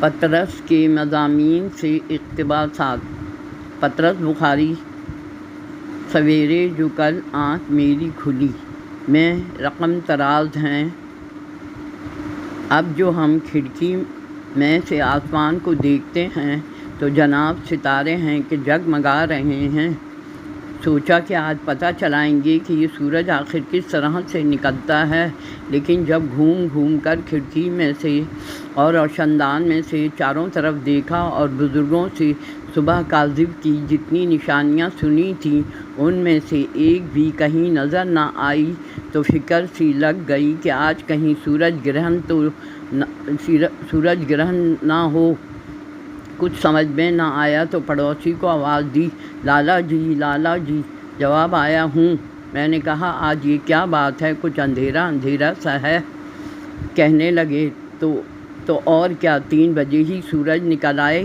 پطرس کے مضامین سے اقتباسات۔ پطرس بخاری۔ سویرے جو کل آنکھ میری کھلی، میں رقم طراز ہیں۔ اب جو ہم کھڑکی میں سے آسمان کو دیکھتے ہیں تو جناب ستارے ہیں کہ جگمگا رہے ہیں۔ سوچا کہ آج پتہ چلائیں گے کہ یہ سورج آخر کس طرح سے نکلتا ہے، لیکن جب گھوم گھوم کر کھڑکی میں سے اور روشندان میں سے چاروں طرف دیکھا اور بزرگوں سے صبح کاذب کی جتنی نشانیاں سنی تھیں ان میں سے ایک بھی کہیں نظر نہ آئی تو فکر سی لگ گئی کہ آج کہیں سورج گرہن نہ ہو۔ کچھ سمجھ میں نہ آیا تو پڑوسی کو آواز دی، لالا جی لالا جی۔ جواب آیا، ہوں۔ میں نے کہا، آج یہ کیا بات ہے، کچھ اندھیرا اندھیرا سا ہے۔ کہنے لگے، تو اور کیا، 3 بجے ہی سورج نکل آئے۔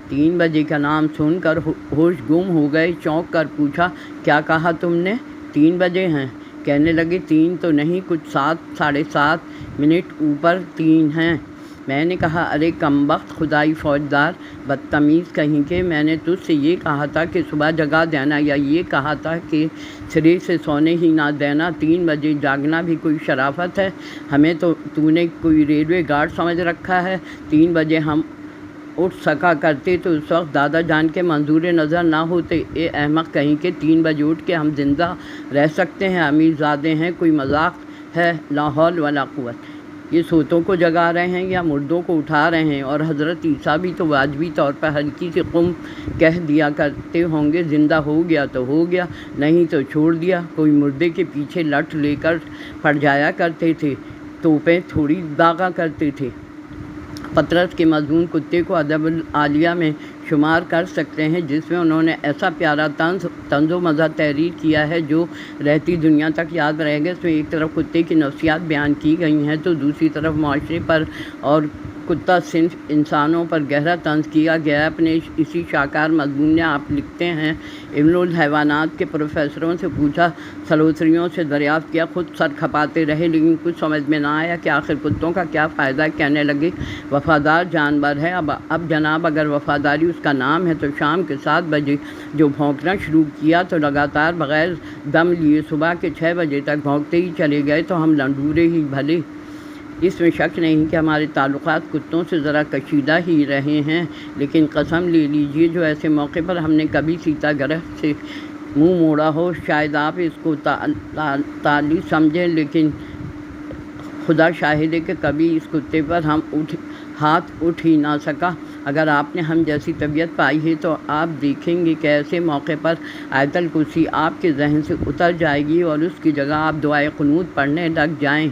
3 بجے کا نام سن کر ہوش گم ہو گئے۔ چونک کر پوچھا، کیا کہا تم نے؟ 3 بجے ہیں۔ کہنے لگے، 3 تو نہیں، کچھ 7 ساڑھے 7 منٹ اوپر 3 ہیں۔ میں نے کہا، ارے کمبخت خدائی فوجدار، بدتمیز کہیں کے، میں نے تجھ سے یہ کہا تھا کہ صبح جگا دینا، یا یہ کہا تھا کہ سرے سے سونے ہی نہ دینا؟ 3 بجے جاگنا بھی کوئی شرافت ہے؟ ہمیں تو نے کوئی ریلوے گارڈ سمجھ رکھا ہے؟ 3 بجے ہم اٹھ سکا کرتے تو اس وقت دادا جان کے منظور نظر نہ ہوتے۔ اے احمق کہیں کے، 3 بجے اٹھ کے ہم زندہ رہ سکتے ہیں؟ امیر زادے ہیں، کوئی مذاق ہے؟ لا حول ولا قوت۔ یہ سوتوں کو جگا رہے ہیں یا مردوں کو اٹھا رہے ہیں؟ اور حضرت عیسیٰ بھی تو واجبی طور پر ہلکی سی قم کہہ دیا کرتے ہوں گے، زندہ ہو گیا تو ہو گیا، نہیں تو چھوڑ دیا۔ کوئی مردے کے پیچھے لٹ لے کر پڑ جایا کرتے تھے، توپیں تھوڑی داغا کرتے تھے۔ پطرس کے مضمون کتے کو ادب العالیہ میں شمار کر سکتے ہیں، جس میں انہوں نے ایسا پیارا طنز و مزاح تحریر کیا ہے جو رہتی دنیا تک یاد رہے گا۔ اس میں ایک طرف کتے کی نفسیات بیان کی گئی ہیں تو دوسری طرف معاشرے پر اور کتا صنف انسانوں پر گہرا طنز کیا گیا ہے۔ اپنے اسی شاہکار مضمون میں آپ لکھتے ہیں، علم الحیوانات کے پروفیسروں سے پوچھا، سلوسریوں سے دریافت کیا، خود سر کھپاتے رہے، لیکن کچھ سمجھ میں نہ آیا کہ آخر کتوں کا کیا فائدہ ہے۔ کہنے لگے، وفادار جانور ہے۔ اب جناب اگر وفاداری اس کا نام ہے تو شام کے 7 بجے جو بھونکنا شروع کیا تو لگاتار بغیر دم لیے صبح کے 6 بجے تک بھونکتے ہی چلے گئے تو ہم لنڈورے ہی بھلے۔ اس میں شک نہیں کہ ہمارے تعلقات کتوں سے ذرا کشیدہ ہی رہے ہیں، لیکن قسم لے لیجئے جو ایسے موقع پر ہم نے کبھی سیتا گرہ سے منہ موڑا ہو، شاید آپ اس کو تعلی سمجھیں، لیکن خدا شاہد ہے کہ کبھی اس کتے پر ہاتھ اٹھ ہی نہ سکا۔ اگر آپ نے ہم جیسی طبیعت پائی ہے تو آپ دیکھیں گے کہ ایسے موقع پر آیت الکرسی آپ کے ذہن سے اتر جائے گی اور اس کی جگہ آپ دعائے قنوت پڑھنے لگ جائیں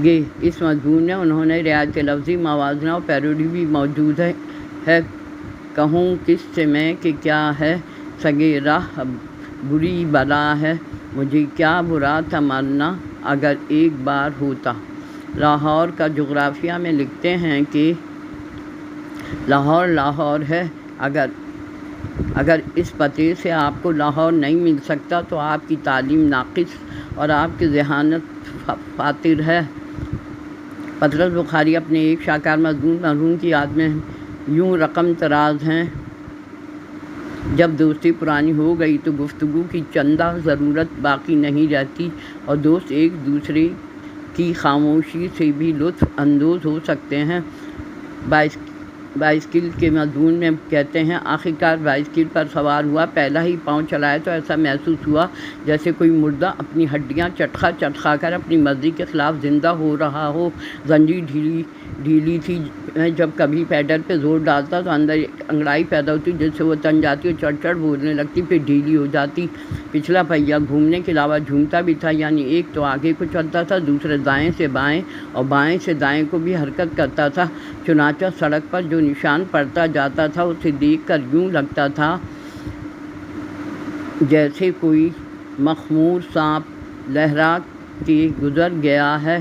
گے۔ اس مضمون میں انہوں نے رعایت لفظی موازنہ اور پیروڈی بھی موجود ہے۔ کہوں کس سے میں کہ کیا ہے سگے راہ بری بلا ہے، مجھے کیا برا تھا مرنا اگر ایک بار ہوتا۔ لاہور کا جغرافیہ میں لکھتے ہیں کہ لاہور ہے، اگر اس پتے سے آپ کو لاہور نہیں مل سکتا تو آپ کی تعلیم ناقص اور آپ کی ذہانت فاتر ہے۔ پطرس بخاری اپنے ایک شاہکار مضمون مرحوم کی یاد میں یوں رقم طراز ہیں، جب دوستی پرانی ہو گئی تو گفتگو کی چندہ ضرورت باقی نہیں رہتی اور دوست ایک دوسرے کی خاموشی سے بھی لطف اندوز ہو سکتے ہیں۔ بائسکل کے مضمون میں کہتے ہیں، آخرکار بائسکل پر سوار ہوا، پہلا ہی پاؤں چلایا تو ایسا محسوس ہوا جیسے کوئی مردہ اپنی ہڈیاں چٹخا کر اپنی مرضی کے خلاف زندہ ہو رہا ہو۔ زنجیر ڈھیلی تھی، میں جب کبھی پیڈل پہ زور ڈالتا تو اندر ایک انگڑائی پیدا ہوتی جس سے وہ تن جاتی اور چڑ بولنے لگتی، پھر ڈھیلی ہو جاتی۔ پچھلا پہیہ گھومنے کے علاوہ جھومتا بھی تھا، یعنی ایک تو آگے کو چلتا تھا، دوسرے دائیں سے بائیں اور بائیں سے دائیں کو بھی حرکت کرتا تھا۔ چنانچہ سڑک پر جو نشان پڑتا جاتا تھا اسے دیکھ کر یوں لگتا تھا جیسے کوئی مخمور سانپ لہرا کے گزر گیا ہے۔